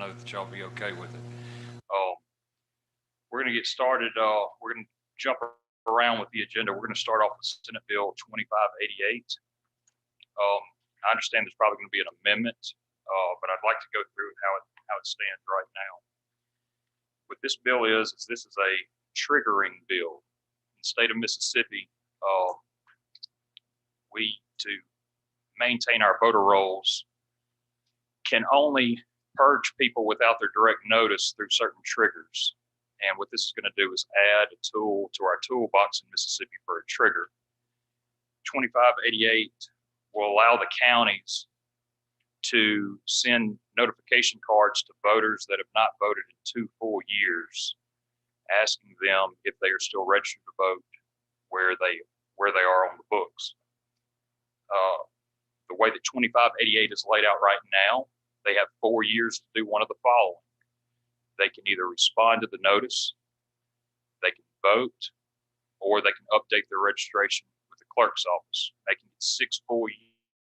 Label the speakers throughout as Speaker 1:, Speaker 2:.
Speaker 1: know that y'all be okay with it. We're going to get started. We're going to jump around with the agenda. We're going to start off with Senate Bill 2588. I understand there's probably going to be an amendment, but I'd like to go through how it stands right now. What this bill is this is a triggering bill. In the state of Mississippi, we, to maintain our voter rolls, can only purge people without their direct notice through certain triggers. And what this is going to do is add a tool to our toolbox in Mississippi for a trigger. 2588 will allow the counties to send notification cards to voters that have not voted in 2 full years, asking them if they are still registered to vote where they are on the books. The way that 2588 is laid out right now, they have 4 years to do one of the following. They can either respond to the notice, they can vote, or they can update their registration with the clerk's office, making it 6 full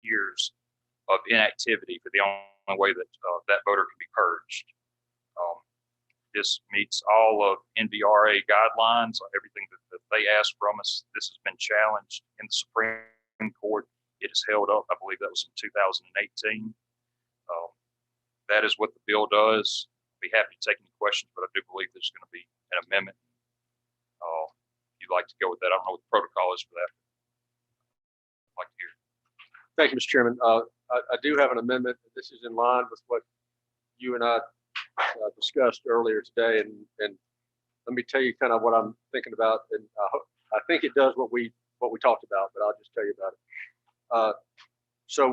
Speaker 1: years of inactivity for the only way that that voter can be purged. This meets all of NVRA guidelines, everything that they ask from us. This has been challenged in the Supreme Court. It is held up, I believe that was in 2018. That is what the bill does. I'd be happy to take any questions, but I do believe there's going to be an amendment. If you'd like to go with that, I don't know what the protocol is for that. I'd like to hear.
Speaker 2: Thank you, Mr. Chairman. I do have an amendment. This is in line with what you and I discussed earlier today, and let me tell you kind of what I'm thinking about. And I think it does what we talked about, but I'll just tell you about it. So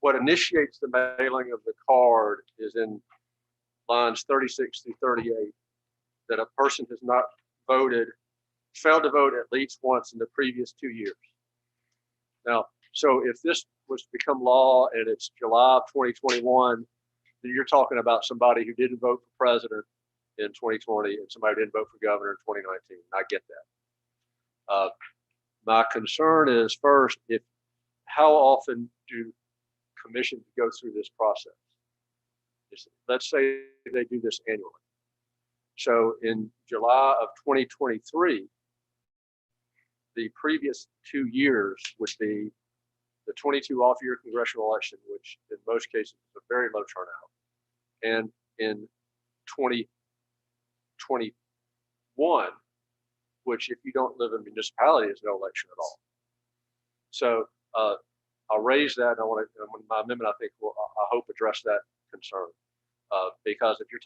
Speaker 2: what initiates the mailing of the card is in lines 36 through 38, that a person has not failed to vote at least once in the previous 2 years. Now, so if this was to become law and it's July of 2021, then you're talking about somebody who didn't vote for president in 2020 and somebody who didn't vote for governor in 2019. I get that. My concern is first, how often do commissions go through this process? Let's say they do this annually. So in July of 2023, the previous 2 years would be the 22 off-year congressional election, which in most cases is a very low turnout. And in 2021, which if you don't live in a municipality is no election at all. So I'll raise that, and my amendment, I think, will, I hope, address that concern. Because if you're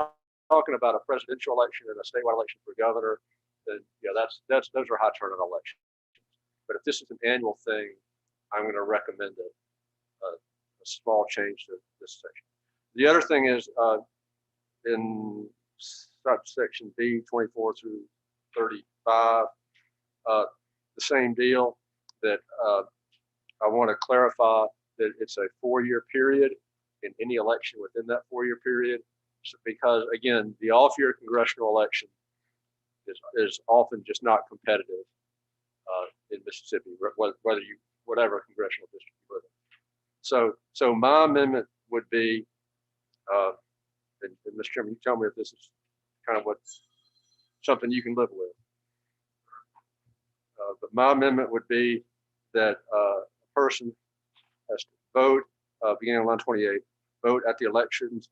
Speaker 2: talking about a presidential election and a statewide election for governor, then those are high turnout elections. But if this is an annual thing, I'm going to recommend a small change to this section. The other thing is in subsection B, 24 through 35, the same deal, that I want to clarify that it's a 4-year period in any election within that 4-year period. So because again, the off-year congressional election is often just not competitive in Mississippi, whatever congressional district you live in. So my amendment would be, and Mr. Chairman, you tell me if this is kind of something you can live with. But my amendment would be that a person has to vote, beginning on line 28, vote at the electors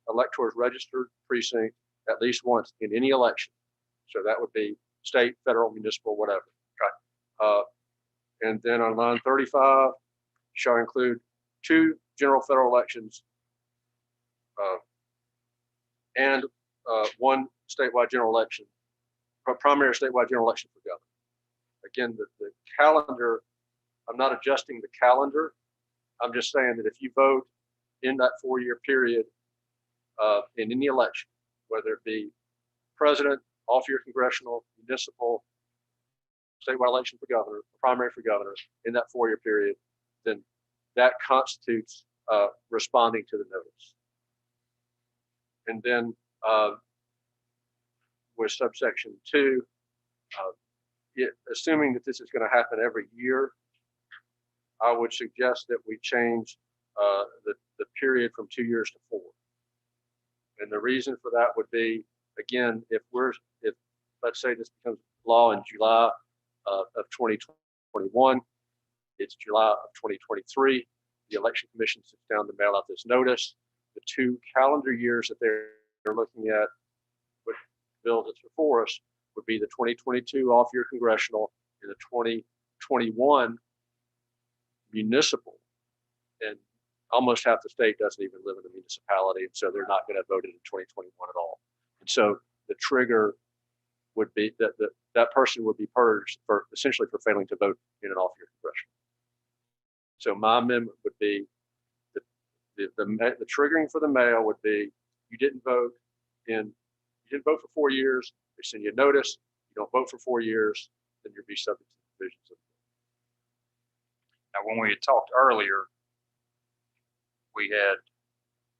Speaker 2: registered precinct at least once in any election. So that would be state, federal, municipal, whatever. Okay. And then on line 35, shall include 2 general federal elections and 1 statewide general election, primary statewide general election for governor. Again, the calendar, I'm not adjusting the calendar. I'm just saying that if you vote in that 4-year period in any election, whether it be president, off-year congressional, municipal, statewide election for governor, primary for governor, in that 4-year period, then that constitutes responding to the notice. And then with subsection 2, assuming that this is going to happen every year, I would suggest that we change the period from 2 years to 4. And the reason for that would be, again, if let's say this becomes law in July of 2021, it's July of 2023, the Election Commission sits down to mail out this notice. The 2 calendar years that they're looking at with the bill that's before us would be the 2022 off-year congressional and the 2021 municipal. And almost half the state doesn't even live in a municipality, and so they're not going to vote it in 2021 at all. And so the trigger would be that person would be purged for essentially for failing to vote in an off-year congressional. So my amendment would be the triggering for the mail would be you didn't vote for 4 years. They send you a notice. You don't vote for 4 years, then you'll be subject to the provisions of the bill.
Speaker 1: Now, when we had talked earlier, we had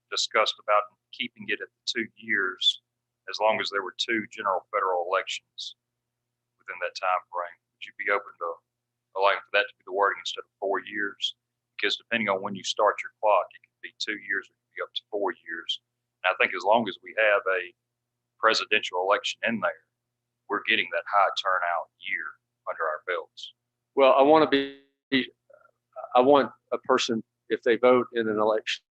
Speaker 1: discussed about keeping it at the 2 years as long as there were 2 general federal elections within that time frame. Would you be open to allowing for that to be the wording instead of 4 years? Because depending on when you start your clock, it could be 2 years, or it could be up to 4 years. And I think as long as we have a presidential election in there, we're getting that high turnout year under our belts.
Speaker 2: Well, I want a person, if they vote in an election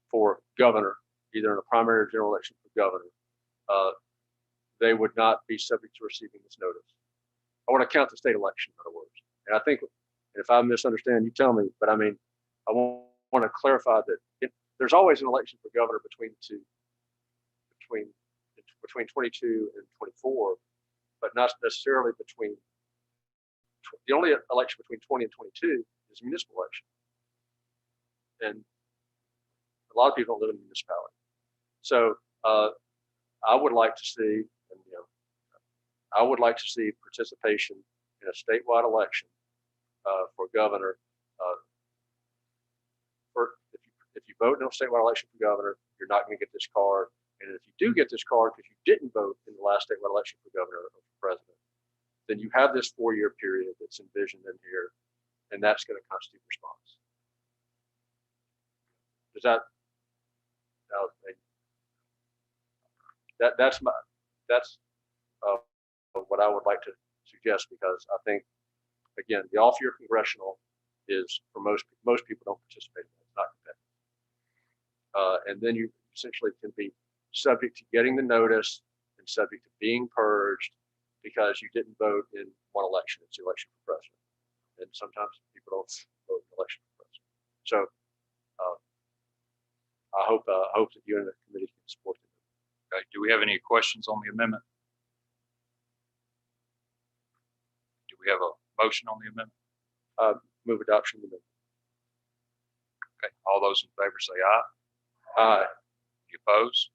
Speaker 2: for governor, either in a primary or general election for governor, they would not be subject to receiving this notice. I want to count the state election, in other words. And I think, if I misunderstand, you tell me, but I mean, I want to clarify that there's always an election for governor between 22 and 24, but not necessarily between, the only election between 20 and 22 is a municipal election. And a lot of people don't live in a municipality. So I would like to see, I would like to see participation in a statewide election for governor. If you vote in a statewide election for governor, you're not going to get this card. And if you do get this card because you didn't vote in the last statewide election for governor or for president, then you have this 4-year period that's envisioned in here, and that's going to constitute response. Does that? That's what I would like to suggest, because I think, again, the off-year congressional is, for most people don't participate in it. It's not competitive. And then you essentially can be subject to getting the notice and subject to being purged because you didn't vote in one election. It's the election for president. And sometimes people don't vote in the election for president. So I hope that you and the committee can support it.
Speaker 1: Okay. Do we have any questions on the amendment? Do we have a motion on the amendment?
Speaker 2: Move adoption of the amendment.
Speaker 1: Okay. All those in favor say aye.
Speaker 2: Aye.
Speaker 1: Any opposed?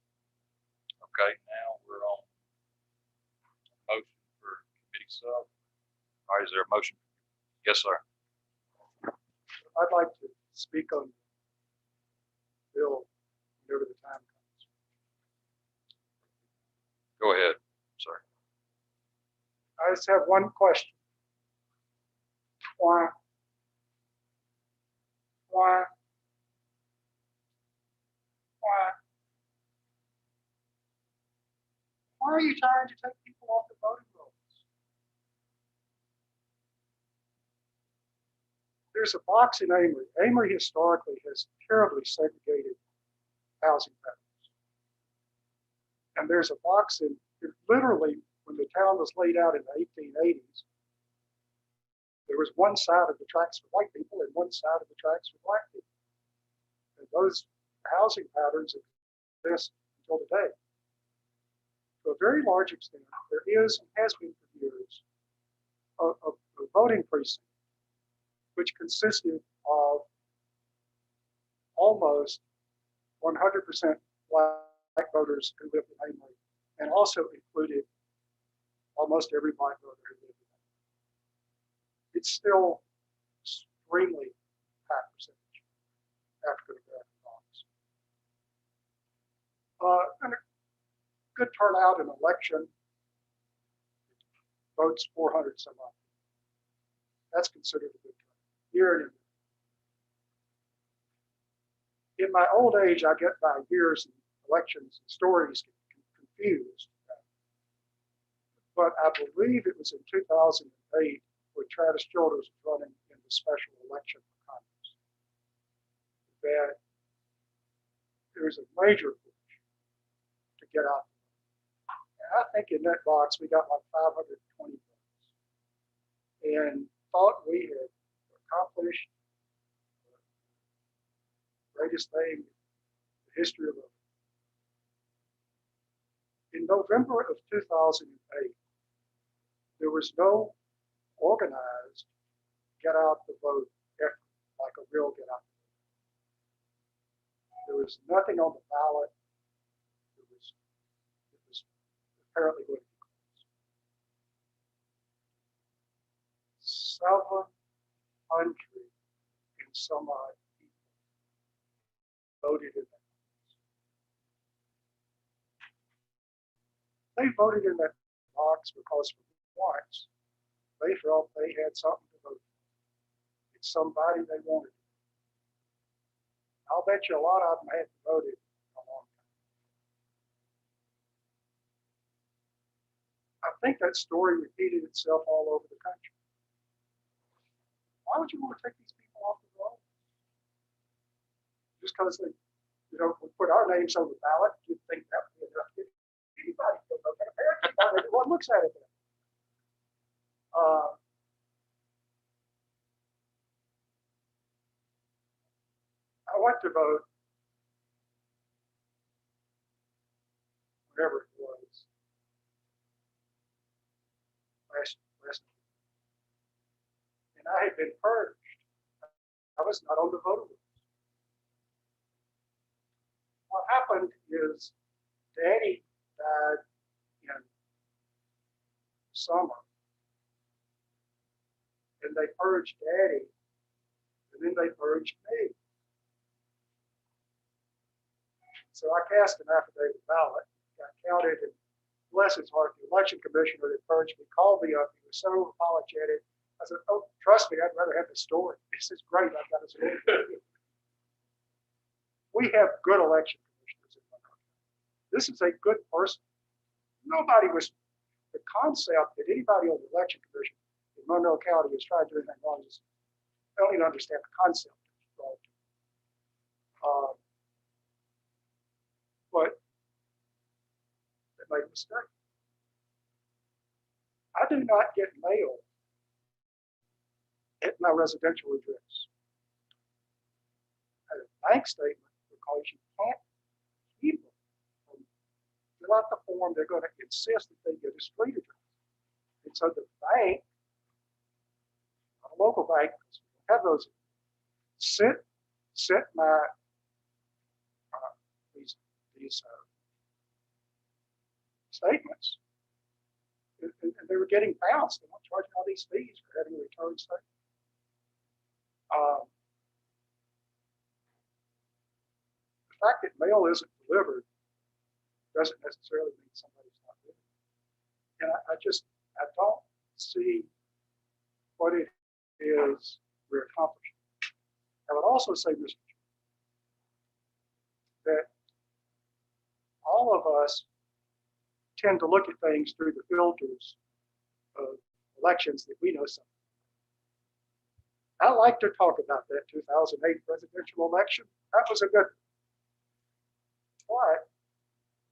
Speaker 1: Okay. Now we're on motion for committee sub. All right. Is there a motion? Yes, sir.
Speaker 3: I'd like to speak on the bill whenever the time comes.
Speaker 1: Go ahead, sir.
Speaker 3: I just have one question. Why? Why are you trying to take people off the voting rolls? There's a box in Amory. Amory historically has terribly segregated housing patterns. And there's a box in, literally, when the town was laid out in the 1880s, there was one side of the tracks for white people and one side of the tracks for black people. And those housing patterns exist until today. To a very large extent, there is and has been for years a voting precinct which consisted of almost 100% black voters who lived in Amory, and also included almost every black voter who lived in Amory. It's still extremely high percentage African American voters. And a good turnout in election, votes 400 some odd. That's considered a good turnout. Year in and year. In my old age, I get by years and elections and stories get confused. But I believe it was in 2008 when Travis Childers was running in the special election for Congress that there was a major push to get out. And I think in that box we got like 520 votes and thought we had accomplished the greatest thing in the history of voting. In November of 2008, there was no organized get out the vote effort, like a real get out the vote. There was nothing on the ballot. It was apparently going to be closed. 700 and some odd people voted in that. They voted in that box because for once they felt they had something to vote for. It's somebody they wanted. I'll bet you a lot of them hadn't voted in a long time. I think that story repeated itself all over the country. Why would you want to take these people off the roll? Just because they, we put our names on the ballot, you'd think that would be enough. Anybody can vote. Apparently, not everyone looks at it. I went to vote whatever it was last and I had been purged. I was not on the voter list. What happened is Daddy died in summer. And they purged Daddy, and then they purged me. So I cast an affidavit ballot, got counted, and bless his heart, the election commissioner that purged me called me up. He was so apologetic. I said, "Oh, trust me, I'd rather have the story. This is great. I've got a story." We have good election commissioners in Monroe County. This is a good person. Nobody was, the concept that anybody on the election commission in Monroe County is trying to do anything wrong. I don't even understand the concept. But they made a mistake. I do not get mail at my residential address. I have a bank statement because you can't keep them. Fill out the form, they're going to insist that they get a street address. And so the bank, a local bank, have those sent my these statements, and they were getting bounced. They weren't charging all these fees for having a return statement. The fact that mail isn't delivered doesn't necessarily mean somebody's not doing it. And I don't see what it is we're accomplishing. I would also say, Mr. Chairman, that all of us tend to look at things through the filters of elections that we know something. I like to talk about that 2008 presidential election. That was a good one. But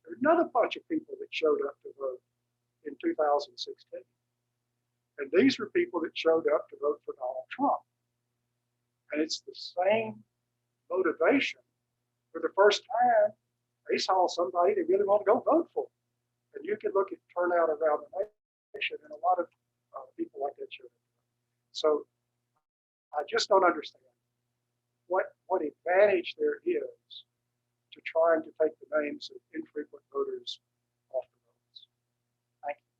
Speaker 3: there's another bunch of people that showed up to vote in 2016. And these were people that showed up to vote for Donald Trump. And it's the same motivation. For the first time, they saw somebody they really want to go vote for. And you can look at turnout around the nation, and a lot of people like that showed up. So I just don't understand what advantage there is to trying to take the names of infrequent voters off the rolls. Thank you.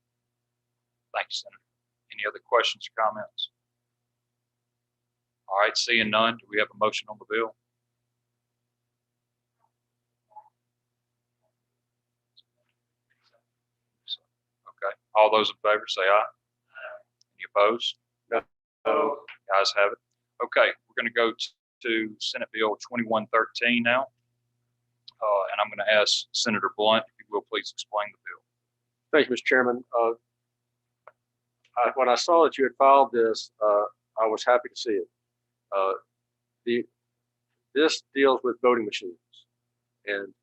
Speaker 1: Thank you, Senator. Any other questions or comments? All right, seeing none, do we have a motion on the bill? Okay, all those in favor say aye. Any opposed?
Speaker 2: No.
Speaker 1: Guys have it. Okay, we're going to go to Senate Bill 2113 now. and I'm going to ask Senator Blunt, if you will please explain the bill.
Speaker 2: Thank you, Mr. Chairman. When I saw that you had filed this, I was happy to see it. This deals with voting machines, and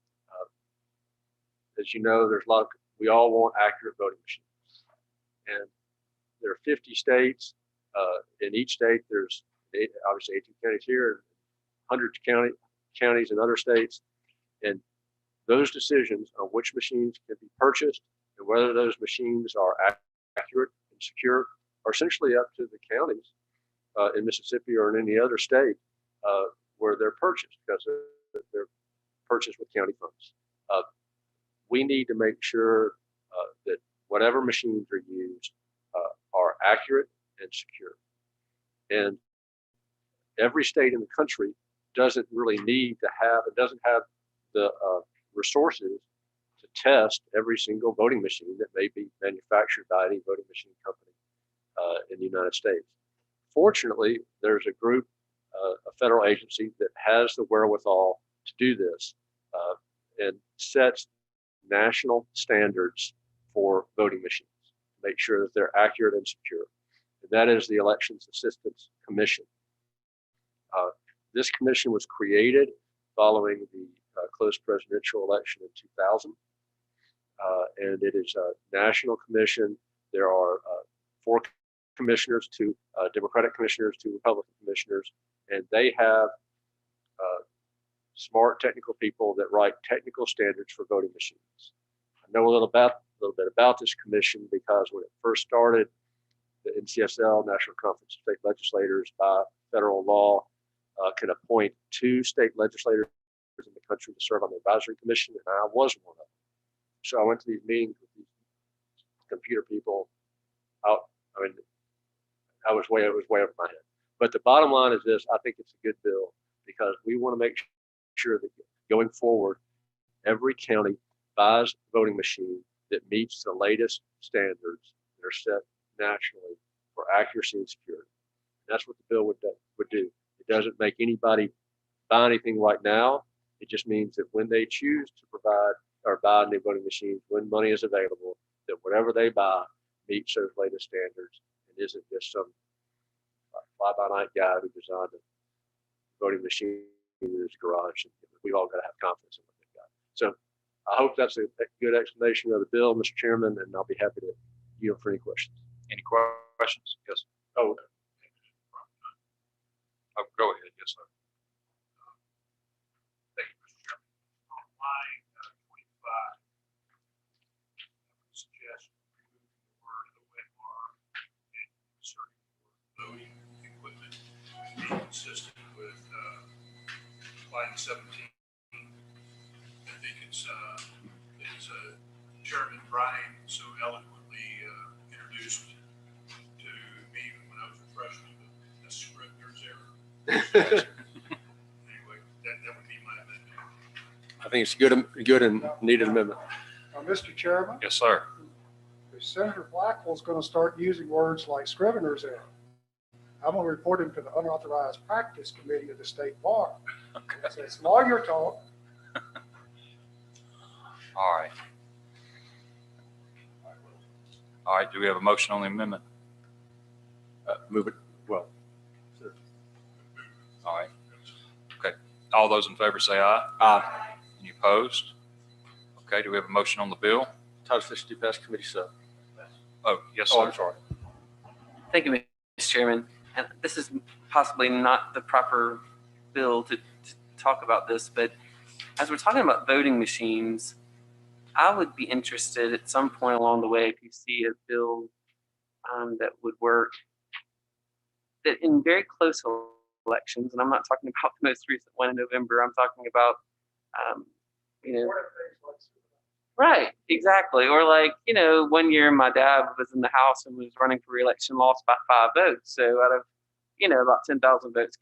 Speaker 2: as you know, there's a lot of, we all want accurate voting machines, and there are 50 states. In each state, there's obviously 18 counties here, and hundreds of counties in other states, and those decisions on which machines can be purchased and whether those machines are accurate and secure are essentially up to the counties in Mississippi or in any other state where they're purchased, because they're purchased with county funds. We need to make sure that whatever machines are used are accurate and secure. And every state in the country doesn't really need to have, it doesn't have the resources to test every single voting machine that may be manufactured by any voting machine company in the United States. Fortunately, there's a group, a federal agency that has the wherewithal to do this and sets national standards for voting machines to make sure that they're accurate and secure. And that is the Elections Assistance Commission. This commission was created following the close presidential election in 2000. And it is a national commission. There are 4 commissioners, 2 Democratic commissioners, 2 Republican commissioners, and they have smart technical people that write technical standards for voting machines. I know a little bit about this commission because when it first started, the NCSL, National Conference of State Legislators, by federal law, can appoint 2 state legislators in the country to serve on the advisory commission, and I was one of them. So I went to these meetings with these computer people. I mean, it was way over my head. But the bottom line is this: I think it's a good bill because we want to make sure that going forward, every county buys a voting machine that meets the latest standards that are set nationally for accuracy and security. That's what the bill would do. It doesn't make anybody buy anything right now. It just means that when they choose to provide or buy new voting machines, when money is available, that whatever they buy meets those latest standards and isn't just some fly-by-night guy who designed a voting machine in his garage. And we all got to have confidence in what they've got. So I hope that's a good explanation of the bill, Mr. Chairman, and I'll be happy to yield for any questions.
Speaker 1: Any questions? Yes.
Speaker 2: Oh,
Speaker 1: Go ahead. Yes, sir.
Speaker 4: Thank you, Mr. Chairman. On line 25, I would suggest removing the word OMR and inserting the word voting equipment, being consistent with line 17. I think it's Chairman Bryan so eloquently introduced to me when I was a freshman, but that's Scribner's error. Anyway, that would be my amendment.
Speaker 2: I think it's good and needed amendment.
Speaker 3: Now, Mr. Chairman,
Speaker 1: Yes, sir.
Speaker 3: Senator Blackwell's going to start using words like Scrivener's error. I'm going to report him to the unauthorized practice committee of the state bar.
Speaker 1: Okay.
Speaker 3: So it's lawyer talk.
Speaker 1: All right. All right. Do we have a motion on the amendment?
Speaker 2: Move it. Well,
Speaker 1: All right. Okay. All those in favor say aye.
Speaker 2: aye.
Speaker 1: Any opposed? Okay. Do we have a motion on the bill?
Speaker 2: Title 62 pass committee sub.
Speaker 1: Oh, yes, sir.
Speaker 2: Oh, I'm sorry.
Speaker 5: Thank you, Mr. Chairman. And this is possibly not the proper bill to talk about this, but as we're talking about voting machines, I would be interested at some point along the way if you see a bill that would work, that in very close elections, and I'm not talking about the most recent one in November, I'm talking about, right, exactly. Or like, 1 year my dad was in the House and was running for re-election, lost by 5 votes. So out of, about 10,000 votes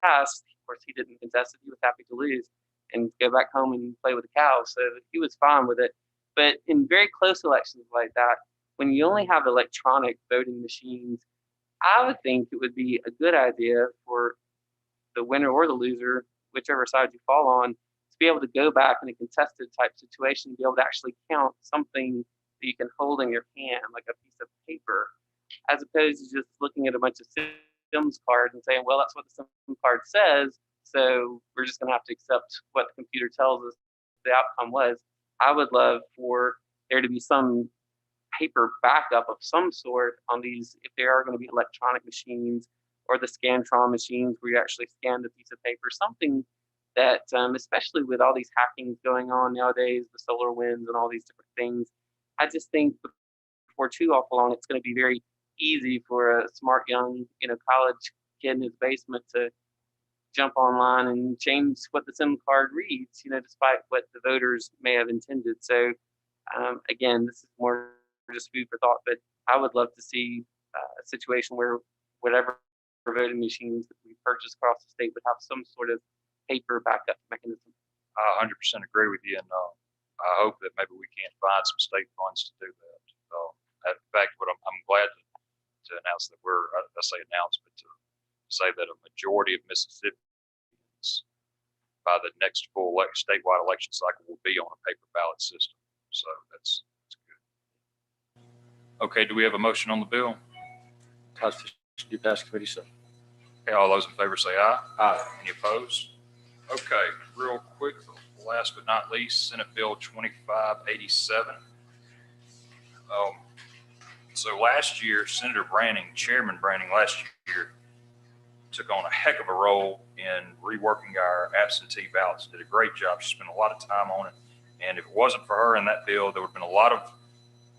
Speaker 5: cast, of course he didn't contest it. He was happy to lose and go back home and play with the cows. So he was fine with it. But in very close elections like that, when you only have electronic voting machines, I would think it would be a good idea for the winner or the loser, whichever side you fall on, to be able to go back in a contested type situation, be able to actually count something that you can hold in your hand, like a piece of paper, as opposed to just looking at a bunch of Sims cards and saying, well, that's what the Sims card says, so we're just going to have to accept what the computer tells us the outcome was. I would love for there to be some paper backup of some sort on these, if there are going to be electronic machines or the Scantron machines where you actually scan the piece of paper, something that, especially with all these hackings going on nowadays, the SolarWinds and all these different things, I just think before too awful long, it's going to be very easy for a smart young, college kid in his basement to jump online and change what the SIM card reads, despite what the voters may have intended. So again, this is more just food for thought, but I would love to see a situation where whatever voting machines that we purchase across the state would have some sort of paper backup mechanism.
Speaker 1: I 100% agree with you, and I hope that maybe we can find some state funds to do that. In fact, I'm glad to announce that I say announce, but to say that a majority of Mississippians by the next full statewide election cycle will be on a paper ballot system. So that's good. Okay, do we have a motion on the bill?
Speaker 2: Constitution do pass committee, sir.
Speaker 1: Okay, all those in favor say aye.
Speaker 2: Aye.
Speaker 1: Any opposed? Okay, real quick, last but not least, Senate Bill 2587. So last year, Senator Branning, Chairman Branning last year, took on a heck of a role in reworking our absentee ballots. Did a great job. She spent a lot of time on it. And if it wasn't for her in that bill, there would have been a lot of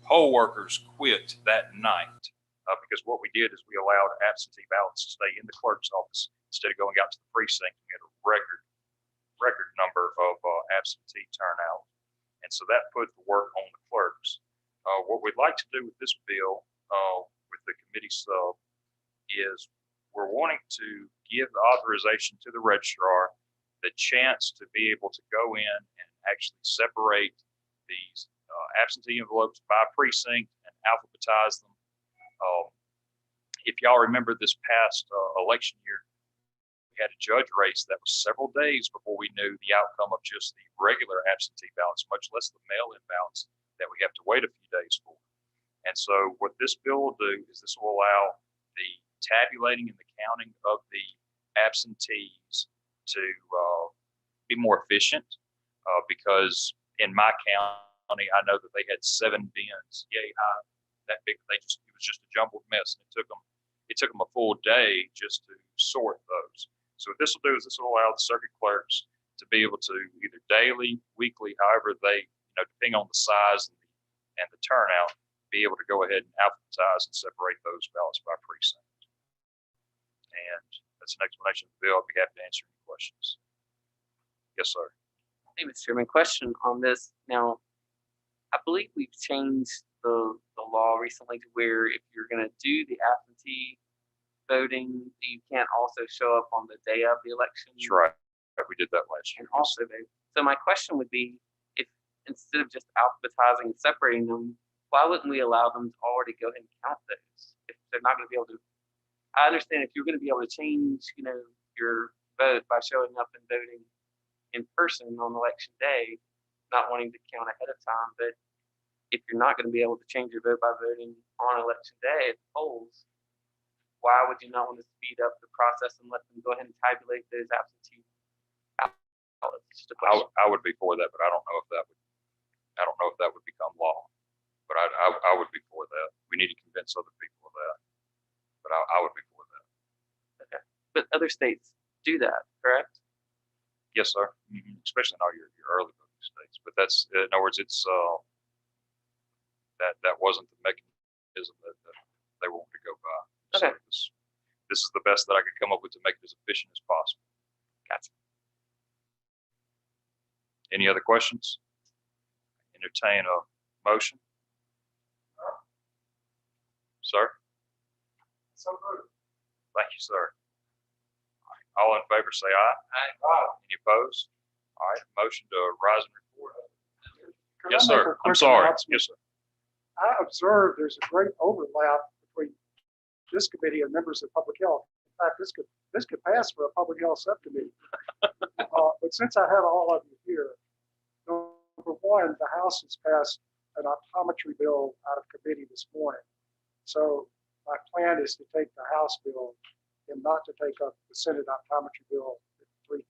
Speaker 1: poll workers quit that night. Because what we did is we allowed absentee ballots to stay in the clerk's office instead of going out to the precinct. We had a record number of absentee turnout. And so that put the work on the clerks. What we'd like to do with this bill, with the committee sub, is we're wanting to give the authorization to the registrar the chance to be able to go in and actually separate these absentee envelopes by precinct and alphabetize them. If y'all remember this past election year, we had a judge race that was several days before we knew the outcome of just the regular absentee ballots, much less the mail-in ballots that we have to wait a few days for. And so what this bill will do is this will allow the tabulating and the counting of the absentees to be more efficient, because in my county, I know that they had 7 bins, yay high, that big. It was just a jumbled mess, and it took them a full day just to sort those. So what this will do is this will allow the circuit clerks to be able to either daily, weekly, however they, depending on the size and the turnout, be able to go ahead and alphabetize and separate those ballots by precinct. And that's an explanation of the bill. I'd be happy to answer any questions. Yes, sir.
Speaker 5: Hey, Mr. Chairman, question on this. Now, I believe we've changed the law recently to where if you're going to do the absentee voting, you can't also show up on the day of the election.
Speaker 1: That's right. We did that last year.
Speaker 5: And also vote. So my question would be, if instead of just alphabetizing and separating them, why wouldn't we allow them to already go ahead and count those? If they're not going to be able to, I understand if you're going to be able to change, your vote by showing up and voting in person on election day, not wanting to count ahead of time, but if you're not going to be able to change your vote by voting on election day at the polls, why would you not want to speed up the process and let them go ahead and tabulate those absentee ballots? Just a question.
Speaker 1: I would be for that, but I don't know if that would become law. But I would be for that. We need to convince other people of that. But I would be for that.
Speaker 5: Okay. But other states do that, correct?
Speaker 1: Yes, sir. Mm-hmm. Especially in all your early voting states. But that's, in other words, it's that wasn't the mechanism that they wanted to go by.
Speaker 5: Okay.
Speaker 1: So this is the best that I could come up with to make it as efficient as possible.
Speaker 5: Gotcha.
Speaker 1: Any other questions? Entertain a motion. Sir?
Speaker 3: So moved.
Speaker 1: Thank you, sir. All in favor say aye.
Speaker 5: Aye.
Speaker 1: Any opposed? All right, motion to rise and report.
Speaker 3: Can
Speaker 1: Yes,
Speaker 3: I make
Speaker 1: sir.
Speaker 3: a
Speaker 1: I'm
Speaker 3: quick
Speaker 1: sorry.
Speaker 3: announcement?
Speaker 1: Yes, sir.
Speaker 3: I observed there's a great overlap between this committee and members of public health. In fact, this could this could pass for a public health subcommittee. But since I have all of you here, number one, the House has passed an optometry bill out of committee this morning. So my plan is to take the House bill and not to take up the Senate optometry bill at 3:30.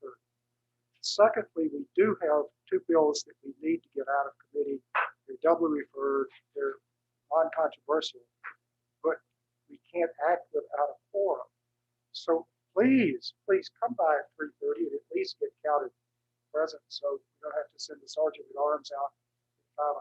Speaker 3: Secondly, we do have two bills that we need to get out of committee. They're doubly referred, they're non-controversial, but we can't act without a quorum. So please come by at 3:30 and at least get counted present, so we don't have to send the sergeant at arms out at 5